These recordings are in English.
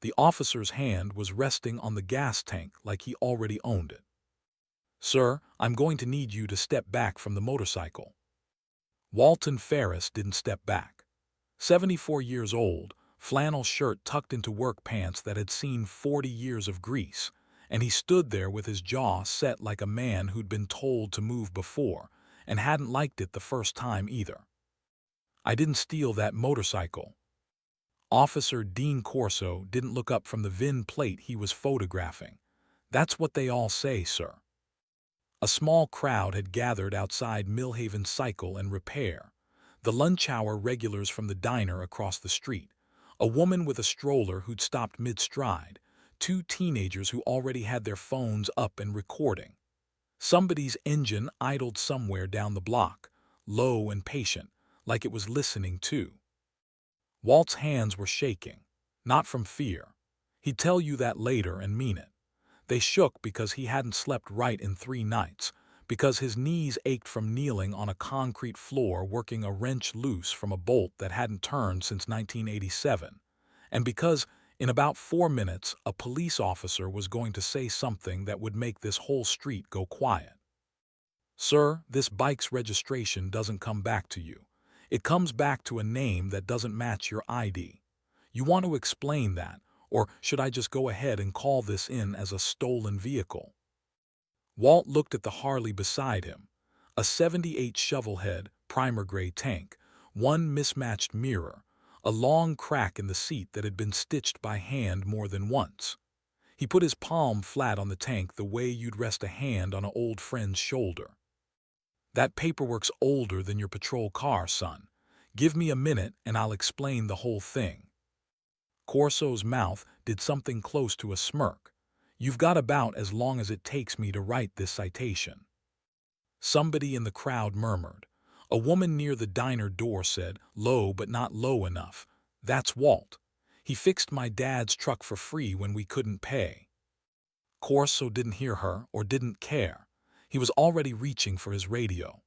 The officer's hand was resting on the gas tank like he already owned it. "Sir, I'm going to need you to step back from the motorcycle." Walt Ferris didn't step back. 74 years old, flannel shirt tucked into work pants that had seen 40 years of grease, and he stood there with his jaw set like a man who'd been told to move before and hadn't liked it the first time either. "I didn't steal that motorcycle." Officer Dean Corso didn't look up from the VIN plate he was photographing. "That's what they all say, sir." A small crowd had gathered outside Millhaven Cycle and Repair, the lunch hour regulars from the diner across the street, a woman with a stroller who'd stopped mid-stride, two teenagers who already had their phones up and recording. Somebody's engine idled somewhere down the block, low and patient, like it was listening too. Walt's hands were shaking, not from fear. He'd tell you that later and mean it. They shook because he hadn't slept right in 3 nights, because his knees ached from kneeling on a concrete floor working a wrench loose from a bolt that hadn't turned since 1987, and because, in about 4 minutes, a police officer was going to say something that would make this whole street go quiet. "Sir, this bike's registration doesn't come back to you. It comes back to a name that doesn't match your ID. You want to explain that, or should I just go ahead and call this in as a stolen vehicle?" Walt looked at the Harley beside him, a '78 shovelhead, primer gray tank, one mismatched mirror, a long crack in the seat that had been stitched by hand more than once. He put his palm flat on the tank the way you'd rest a hand on an old friend's shoulder. "That paperwork's older than your patrol car, son. Give me a minute and I'll explain the whole thing." Corso's mouth did something close to a smirk. "You've got about as long as it takes me to write this citation." Somebody in the crowd murmured. A woman near the diner door said, low but not low enough, "That's Walt. He fixed my dad's truck for free when we couldn't pay." Corso didn't hear her or didn't care. He was already reaching for his radio.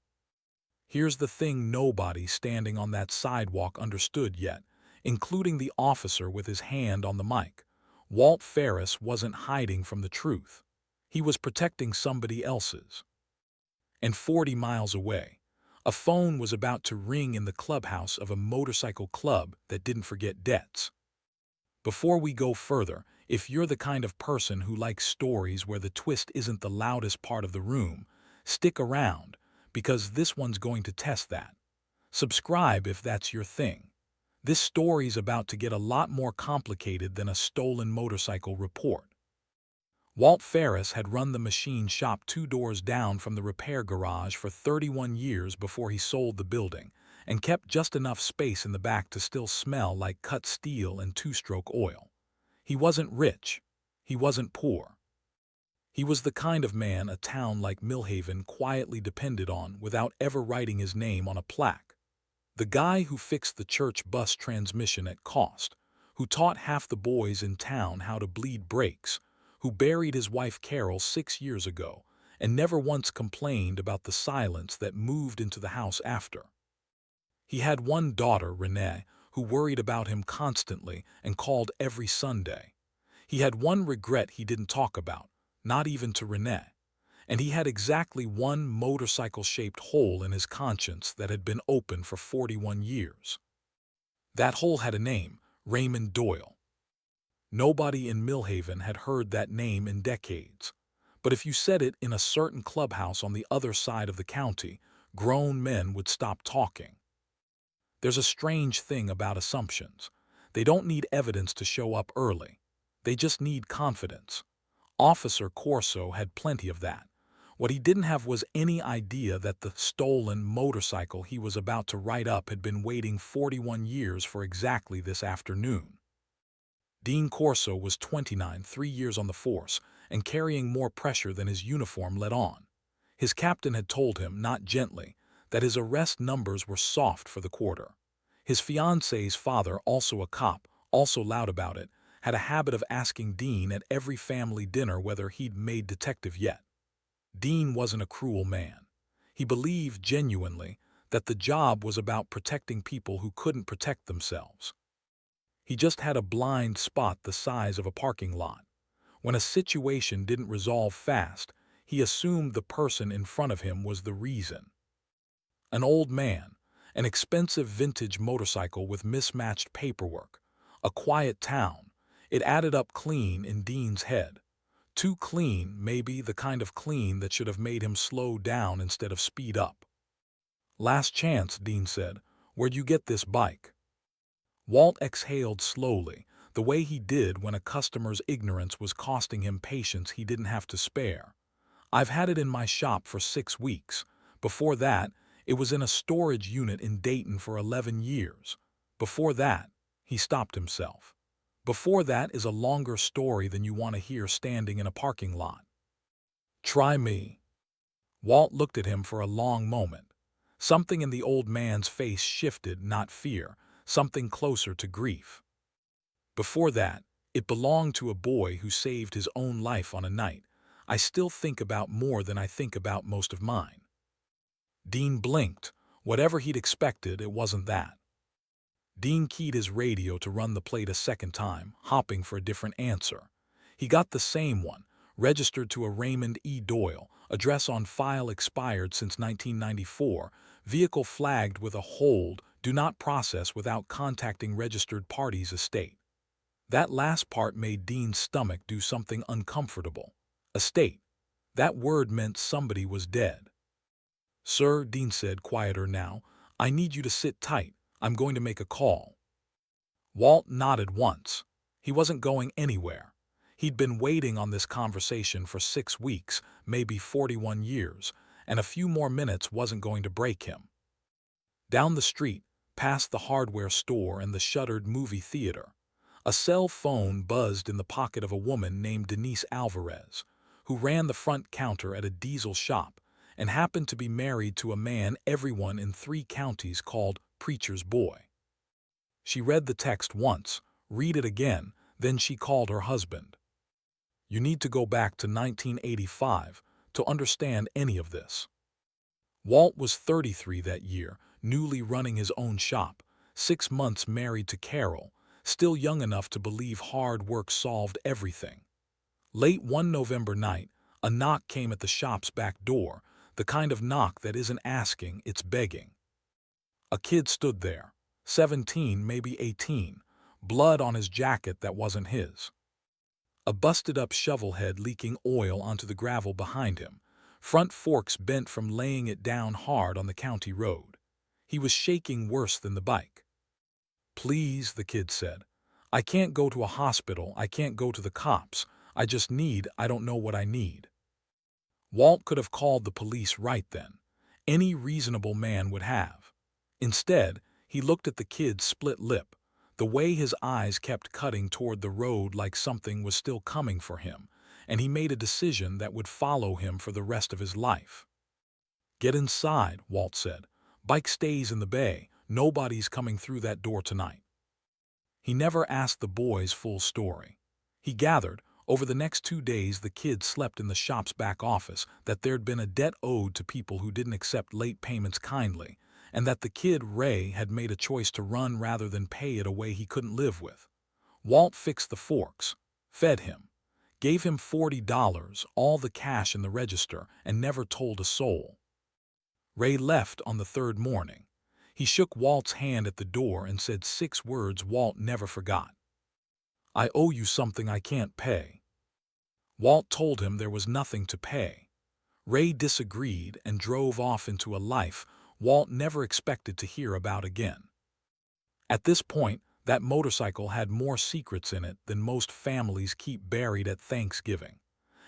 Here's the thing nobody standing on that sidewalk understood yet, including the officer with his hand on the mic. Walt Ferris wasn't hiding from the truth. He was protecting somebody else's. And 40 miles away, a phone was about to ring in the clubhouse of a motorcycle club that didn't forget debts. Before we go further, if you're the kind of person who likes stories where the twist isn't the loudest part of the room, stick around, because this one's going to test that. Subscribe if that's your thing. This story's about to get a lot more complicated than a stolen motorcycle report. Walt Ferris had run the machine shop 2 doors down from the repair garage for 31 years before he sold the building, and kept just enough space in the back to still smell like cut steel and 2-stroke oil. He wasn't rich. He wasn't poor. He was the kind of man a town like Millhaven quietly depended on without ever writing his name on a plaque. The guy who fixed the church bus transmission at cost, who taught half the boys in town how to bleed brakes, who buried his wife Carol 6 years ago and never once complained about the silence that moved into the house after. He had one daughter, Renee, who worried about him constantly and called every Sunday. He had one regret he didn't talk about, not even to Renee. And he had exactly one motorcycle-shaped hole in his conscience that had been open for 41 years. That hole had a name, Raymond Doyle. Nobody in Millhaven had heard that name in decades. But if you said it in a certain clubhouse on the other side of the county, grown men would stop talking. There's a strange thing about assumptions. They don't need evidence to show up early. They just need confidence. Officer Corso had plenty of that. What he didn't have was any idea that the stolen motorcycle he was about to write up had been waiting 41 years for exactly this afternoon. Dean Corso was 29, 3 years on the force, and carrying more pressure than his uniform let on. His captain had told him, not gently, that his arrest numbers were soft for the quarter. His fiancée's father, also a cop, also loud about it, had a habit of asking Dean at every family dinner whether he'd made detective yet. Dean wasn't a cruel man. He believed genuinely that the job was about protecting people who couldn't protect themselves. He just had a blind spot the size of a parking lot. When a situation didn't resolve fast, he assumed the person in front of him was the reason. An old man, an expensive vintage motorcycle with mismatched paperwork, a quiet town. It added up clean in Dean's head. Too clean, maybe the kind of clean that should have made him slow down instead of speed up. "Last chance," Dean said. "Where'd you get this bike?" Walt exhaled slowly, the way he did when a customer's ignorance was costing him patience he didn't have to spare. "I've had it in my shop for 6 weeks. Before that, it was in a storage unit in Dayton for 11 years. Before that," he stopped himself. "Before that is a longer story than you want to hear standing in a parking lot." "Try me." Walt looked at him for a long moment. Something in the old man's face shifted, not fear, something closer to grief. "Before that, it belonged to a boy who saved his own life on a night I still think about more than I think about most of mine." Dean blinked. Whatever he'd expected, it wasn't that. Dean keyed his radio to run the plate a second time, hopping for a different answer. He got the same one, registered to a Raymond E. Doyle, address on file expired since 1994, vehicle flagged with a hold, do not process without contacting registered parties estate. That last part made Dean's stomach do something uncomfortable. Estate. That word meant somebody was dead. "Sir," Dean said, quieter now, "I need you to sit tight. I'm going to make a call." Walt nodded once. He wasn't going anywhere. He'd been waiting on this conversation for 6 weeks, maybe 41 years, and a few more minutes wasn't going to break him. Down the street, past the hardware store and the shuttered movie theater, a cell phone buzzed in the pocket of a woman named Denise Alvarez, who ran the front counter at a diesel shop and happened to be married to a man everyone in 3 counties called Preacher's Boy. She read the text once, read it again, then she called her husband. "You need to go back to 1985 to understand any of this." Walt was 33 that year, newly running his own shop, 6 months married to Carol, still young enough to believe hard work solved everything. Late one November night, a knock came at the shop's back door, the kind of knock that isn't asking, it's begging. A kid stood there, 17, maybe 18, blood on his jacket that wasn't his. A busted-up shovel head leaking oil onto the gravel behind him, front forks bent from laying it down hard on the county road. He was shaking worse than the bike. "Please," the kid said. "I can't go to a hospital, I can't go to the cops. I don't know what I need." Walt could have called the police right then. Any reasonable man would have. Instead, he looked at the kid's split lip, the way his eyes kept cutting toward the road like something was still coming for him, and he made a decision that would follow him for the rest of his life. "Get inside," Walt said. "Bike stays in the bay. Nobody's coming through that door tonight." He never asked the boys' full story. He gathered, over the next 2 days the kid slept in the shop's back office, that there'd been a debt owed to people who didn't accept late payments kindly, and that the kid, Ray, had made a choice to run rather than pay it a way he couldn't live with. Walt fixed the forks, fed him, gave him $40, all the cash in the register, and never told a soul. Ray left on the 3rd morning. He shook Walt's hand at the door and said 6 words Walt never forgot. "I owe you something I can't pay." Walt told him there was nothing to pay. Ray disagreed and drove off into a life Walt never expected to hear about again. At this point, that motorcycle had more secrets in it than most families keep buried at Thanksgiving.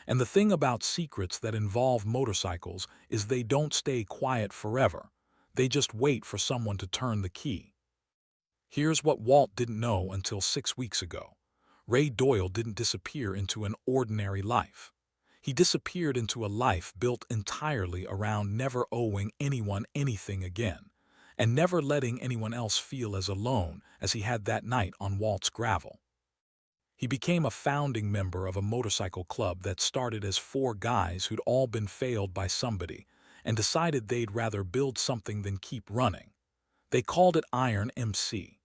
And the thing about secrets that involve motorcycles is they don't stay quiet forever. They just wait for someone to turn the key. Here's what Walt didn't know until 6 weeks ago. Ray Doyle didn't disappear into an ordinary life. He disappeared into a life built entirely around never owing anyone anything again, and never letting anyone else feel as alone as he had that night on Walt's gravel. He became a founding member of a motorcycle club that started as 4 guys who'd all been failed by somebody and decided they'd rather build something than keep running. They called it Iron MC.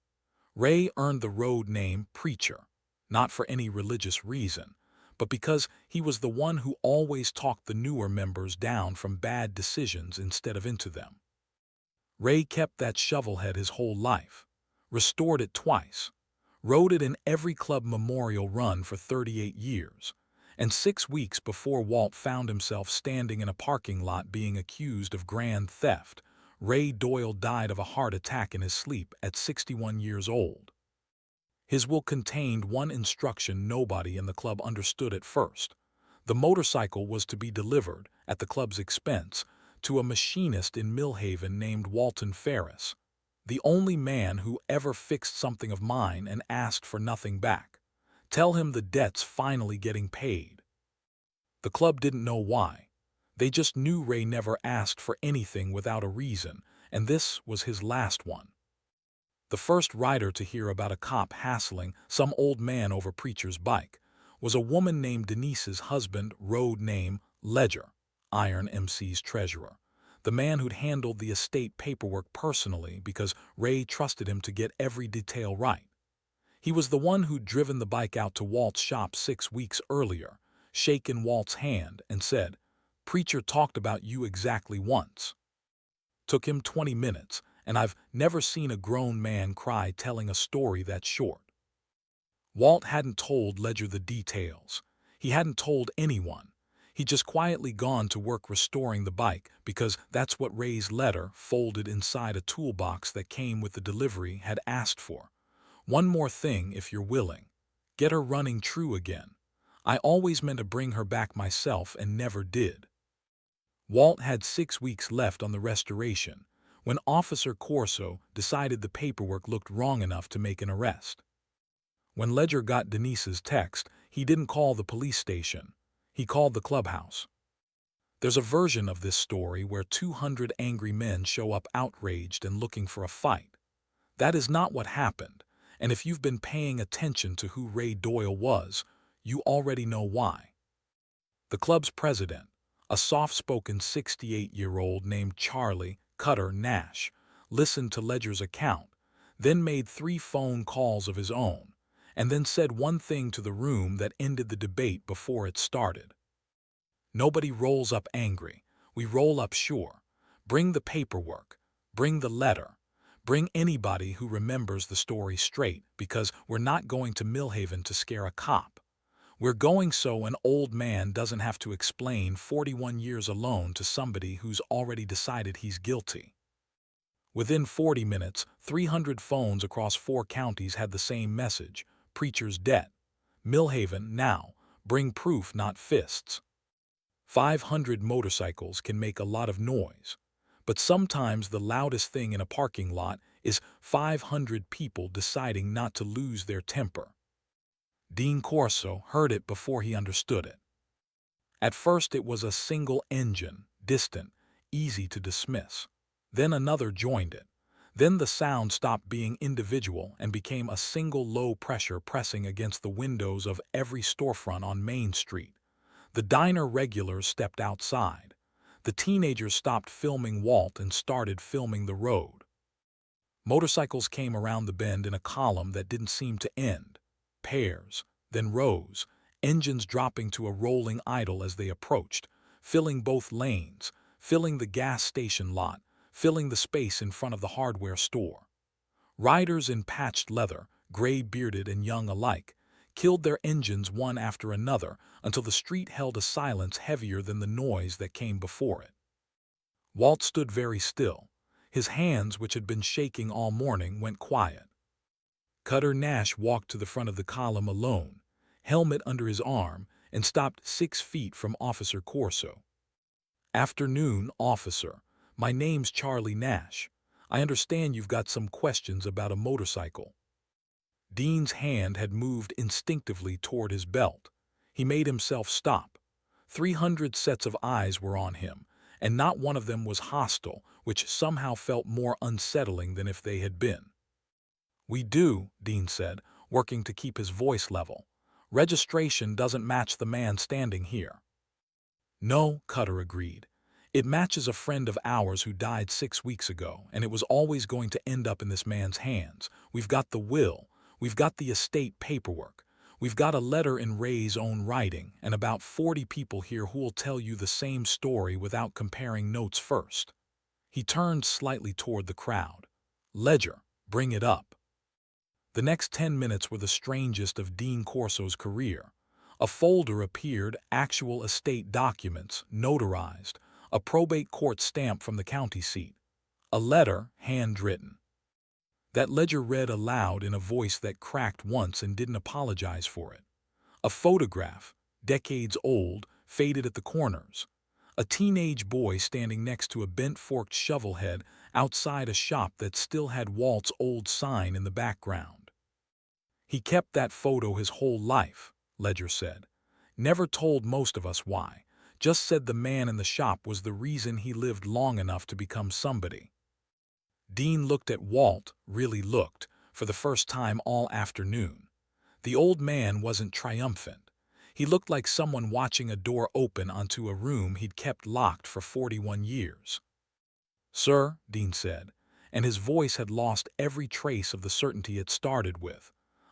Ray earned the road name Preacher, not for any religious reason, but because he was the one who always talked the newer members down from bad decisions instead of into them. Ray kept that shovelhead his whole life, restored it twice, rode it in every club memorial run for 38 years, and 6 weeks before Walt found himself standing in a parking lot being accused of grand theft, Ray Doyle died of a heart attack in his sleep at 61 years old. His will contained one instruction nobody in the club understood at first. The motorcycle was to be delivered, at the club's expense, to a machinist in Millhaven named Walt Ferris, the only man who ever fixed something of mine and asked for nothing back. Tell him the debt's finally getting paid. The club didn't know why. They just knew Ray never asked for anything without a reason, and this was his last one. The first rider to hear about a cop hassling some old man over Preacher's bike was a woman named Denise's husband, road name Ledger, Iron MC's treasurer, the man who'd handled the estate paperwork personally because Ray trusted him to get every detail right. He was the one who'd driven the bike out to Walt's shop 6 weeks earlier, shaken Walt's hand, and said, "Preacher talked about you exactly once." Took him 20 minutes, and I've never seen a grown man cry telling a story that short. Walt hadn't told Ledger the details. He hadn't told anyone. He'd just quietly gone to work restoring the bike because that's what Ray's letter, folded inside a toolbox that came with the delivery, had asked for. "One more thing, if you're willing. Get her running true again. I always meant to bring her back myself and never did." Walt had 6 weeks left on the restoration when Officer Corso decided the paperwork looked wrong enough to make an arrest. When Ledger got Denise's text, he didn't call the police station. He called the clubhouse. There's a version of this story where 200 angry men show up outraged and looking for a fight. That is not what happened, and if you've been paying attention to who Ray Doyle was, you already know why. The club's president, a soft-spoken 68-year-old named Charlie Cutter Nash, listened to Ledger's account, then made 3 phone calls of his own, and then said one thing to the room that ended the debate before it started. "Nobody rolls up angry. We roll up sure. Bring the paperwork. Bring the letter. Bring anybody who remembers the story straight, because we're not going to Millhaven to scare a cop. We're going so an old man doesn't have to explain 41 years alone to somebody who's already decided he's guilty." Within 40 minutes, 300 phones across 4 counties had the same message: "Preacher's debt. Millhaven now. Bring proof, not fists." 500 motorcycles can make a lot of noise, but sometimes the loudest thing in a parking lot is 500 people deciding not to lose their temper. Dean Corso heard it before he understood it. At first it was a single engine, distant, easy to dismiss. Then another joined it. Then the sound stopped being individual and became a single low pressure pressing against the windows of every storefront on Main Street. The diner regulars stepped outside. The teenagers stopped filming Walt and started filming the road. Motorcycles came around the bend in a column that didn't seem to end. Pairs, then rows, engines dropping to a rolling idle as they approached, filling both lanes, filling the gas station lot, filling the space in front of the hardware store. Riders in patched leather, gray-bearded and young alike, killed their engines one after another until the street held a silence heavier than the noise that came before it. Walt stood very still. His hands, which had been shaking all morning, went quiet. Cutter Nash walked to the front of the column alone, helmet under his arm, and stopped 6 feet from Officer Corso. "Afternoon, officer. My name's Charlie Nash. I understand you've got some questions about a motorcycle." Dean's hand had moved instinctively toward his belt. He made himself stop. 300 sets of eyes were on him, and not one of them was hostile, which somehow felt more unsettling than if they had been. "We do," Dean said, working to keep his voice level. "Registration doesn't match the man standing here." "No," Cutter agreed. It matches a friend of ours who died 6 weeks ago, and it was always going to end up in this man's hands. We've got the will, we've got the estate paperwork, we've got a letter in Ray's own writing, and about 40 people here who will tell you the same story without comparing notes first. He turned slightly toward the crowd. Ledger, bring it up. The next 10 minutes were the strangest of Dean Corso's career. A folder appeared, actual estate documents, notarized, a probate court stamp from the county seat, a letter, handwritten. That ledger read aloud in a voice that cracked once and didn't apologize for it. A photograph, decades old, faded at the corners. A teenage boy standing next to a bent-forked shovel head outside a shop that still had Walt's old sign in the background. He kept that photo his whole life, Ledger said. Never told most of us why. Just said the man in the shop was the reason he lived long enough to become somebody. Dean looked at Walt, really looked, for the first time all afternoon. The old man wasn't triumphant. He looked like someone watching a door open onto a room he'd kept locked for 41 years. "Sir," Dean said, and his voice had lost every trace of the certainty it started with,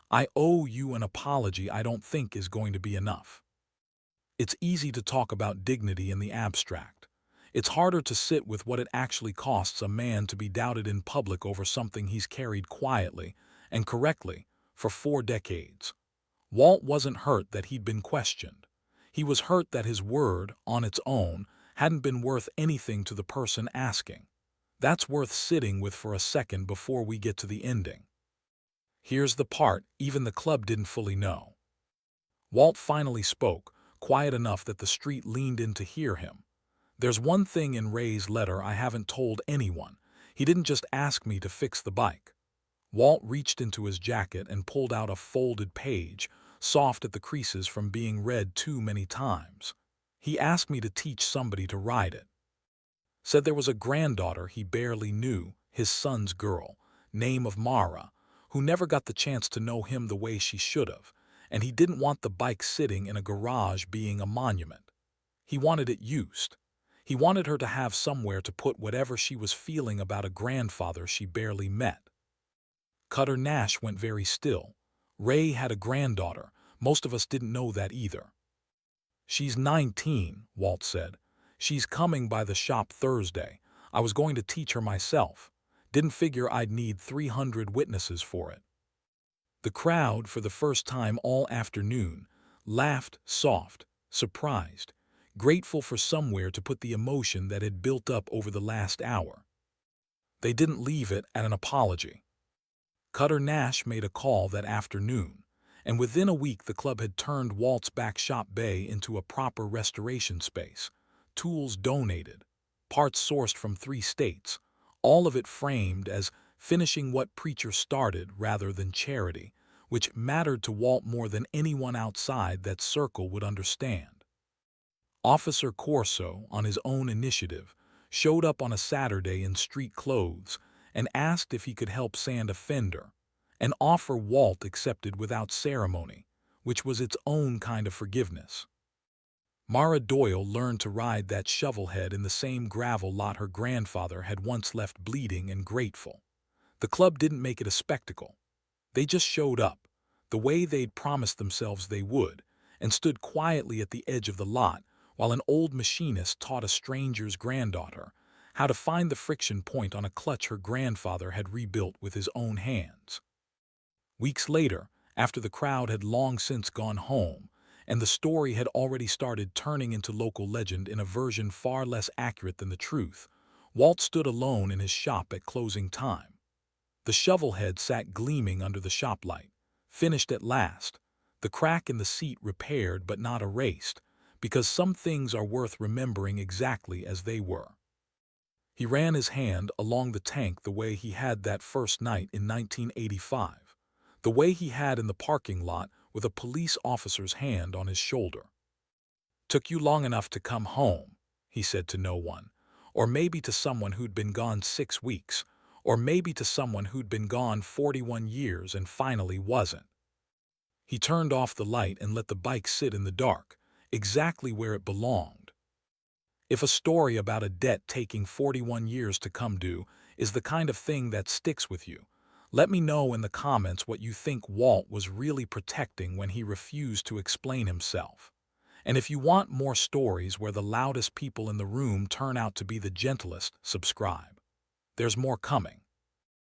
"I owe you an apology I don't think is going to be enough." It's easy to talk about dignity in the abstract. It's harder to sit with what it actually costs a man to be doubted in public over something he's carried quietly and correctly for 4 decades. Walt wasn't hurt that he'd been questioned. He was hurt that his word, on its own, hadn't been worth anything to the person asking. That's worth sitting with for a second before we get to the ending. Here's the part even the club didn't fully know. Walt finally spoke, quiet enough that the street leaned in to hear him. "There's one thing in Ray's letter I haven't told anyone. He didn't just ask me to fix the bike." Walt reached into his jacket and pulled out a folded page, soft at the creases from being read too many times. "He asked me to teach somebody to ride it. Said there was a granddaughter he barely knew, his son's girl, name of Mara, who never got the chance to know him the way she should have, and he didn't want the bike sitting in a garage being a monument. He wanted it used. He wanted her to have somewhere to put whatever she was feeling about a grandfather she barely met." Cutter Nash went very still. Ray had a granddaughter. Most of us didn't know that either. "She's 19, Walt said. "She's coming by the shop Thursday. I was going to teach her myself. Didn't figure I'd need 300 witnesses for it." The crowd, for the first time all afternoon, laughed soft, surprised, grateful for somewhere to put the emotion that had built up over the last hour. They didn't leave it at an apology. Cutter Nash made a call that afternoon, and within a week the club had turned Walt's back shop bay into a proper restoration space. Tools donated, parts sourced from 3 states, all of it framed as finishing what Preacher started rather than charity, which mattered to Walt more than anyone outside that circle would understand. Officer Corso, on his own initiative, showed up on a Saturday in street clothes and asked if he could help sand a fender, an offer Walt accepted without ceremony, which was its own kind of forgiveness. Mara Doyle learned to ride that shovelhead in the same gravel lot her grandfather had once left bleeding and grateful. The club didn't make it a spectacle. They just showed up, the way they'd promised themselves they would, and stood quietly at the edge of the lot while an old machinist taught a stranger's granddaughter how to find the friction point on a clutch her grandfather had rebuilt with his own hands. Weeks later, after the crowd had long since gone home, and the story had already started turning into local legend in a version far less accurate than the truth, Walt stood alone in his shop at closing time. The shovelhead sat gleaming under the shop light, finished at last, the crack in the seat repaired but not erased, because some things are worth remembering exactly as they were. He ran his hand along the tank the way he had that first night in 1985, the way he had in the parking lot with a police officer's hand on his shoulder. "Took you long enough to come home," he said to no one, or maybe to someone who'd been gone 6 weeks, or maybe to someone who'd been gone 41 years and finally wasn't. He turned off the light and let the bike sit in the dark, exactly where it belonged. If a story about a debt taking 41 years to come due is the kind of thing that sticks with you, let me know in the comments what you think Walt was really protecting when he refused to explain himself. And if you want more stories where the loudest people in the room turn out to be the gentlest, subscribe. There's more coming.